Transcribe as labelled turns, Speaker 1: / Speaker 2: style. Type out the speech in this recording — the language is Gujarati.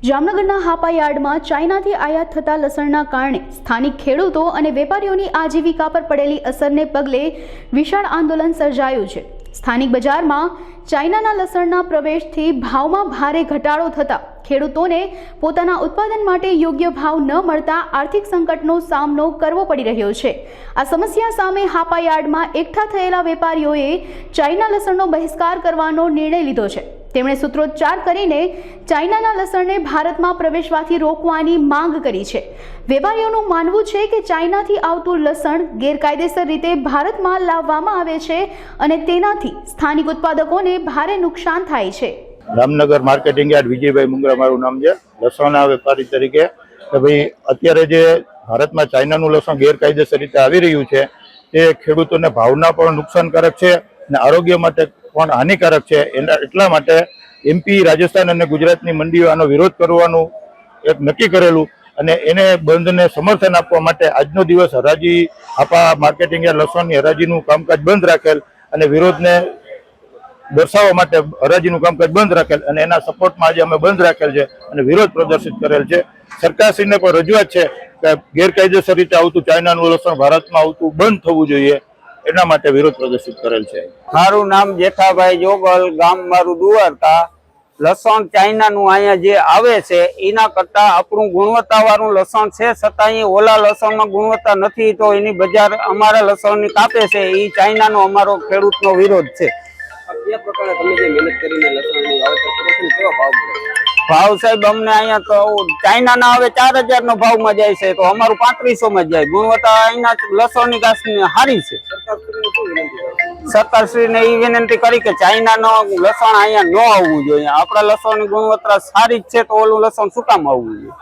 Speaker 1: જામનગરના હાપા યાર્ડમાં ચાઇનાથી આયાત થતા લસણના કારણે સ્થાનિક ખેડૂતો અને વેપારીઓની આજીવિકા પર પડેલી અસરને પગલે વિશાળ આંદોલન સર્જાયું છે। સ્થાનિક બજારમાં ચાઇનાના લસણના પ્રવેશથી ભાવમાં ભારે ઘટાડો થતા ખેડૂતોને પોતાના ઉત્પાદન માટે યોગ્ય ભાવ ન મળતા આર્થિક સંકટનો સામનો કરવો પડી રહ્યો છે। આ સમસ્યા સામે હાપા યાર્ડમાં એકઠા થયેલા વેપારીઓએ ચાઇના લસણનો બહિષ્કાર કરવાનો નિર્ણય લીધો છે। તેમણે સૂત્રોચ્ચાર કરીને ચાઇનાના લસણને ભારતમાં પ્રવેશવાથી રોકવાની માંગ કરી છે। વેપારીઓનું માનવું છે કે ચાઇનાથી આવતું લસણ ગેરકાયદેસર રીતે ભારતમાં લાવવામાં આવે છે અને તેનાથી સ્થાનિક ઉત્પાદકોને ભારે નુકસાન થાય છે।
Speaker 2: જામનગર માર્કેટિંગ યાર્ડ વિજયભાઈ મુંગરા મારું નામ છે। લસણના વેપારી તરીકે કે ભાઈ અત્યારે જે ભારતમાં ચાઇનાનું લસણ ગેરકાયદેસર રીતે આવી રહ્યું છે તે ખેડૂતોને ભાવના પણ નુકસાનકારક છે અને આરોગ્ય માટે પણ હાનિકારક છે। એટલા માટે એમપી, રાજસ્થાન અને ગુજરાતની મંડીઓ આનો વિરોધ કરવાનું એક નક્કી કરેલું અને એને બંધને સમર્થન આપવા માટે આજનો દિવસ હરાજી હાપા માર્કેટિંગ યાર્ડ લસણની હરાજીનું કામકાજ બંધ રાખેલ અને વિરોધને દર્શાવવા માટે હરાજીનું કામકાજ બંધ રાખેલ અને એના સપોર્ટમાં આજે અમે બંધ રાખેલ છે અને વિરોધ પ્રદર્શિત કરેલ છે। સરકારશ્રીને પણ રજૂઆત છે કે ગેરકાયદેસર રીતે આવતું ચાઇનાનું લસણ ભારતમાં આવતું બંધ થવું જોઈએ, એના માટે વિરોધ પ્રદર્શિત કરેલ છે।
Speaker 3: મારું નામ જેઠાભાઈ જોગલ, ગામ મારું દ્વારકા। લસણ ચાઇનાનું અહીંયા જે આવે છે એના કરતા આપણું ગુણવત્તાવાળું લસણ છે, છતાં ઓલા લસણમાં ગુણવત્તા નથી તો એની બજાર અમારા લસણની કાપે છે। એ ચાઇનાનો અમારો ખેડૂતનો વિરોધ છે। ભાવ સાહેબ અમને અહીંયા તો ચાઇનાના હવે 4000 નો ભાવમાં જાય છે તો અમારું 3500 માં જાય। ગુણવત્તા અહીંના લસણની ઘાસ સારી છે। સરકારશ્રીને એ વિનંતી કરી કે ચાઇનાનો લસણ અહીંયા ન આવવું જોઈએ। આપણા લસણની ગુણવત્તા સારી જ છે તો ઓલું લસણ શું કામ આવવું જોઈએ?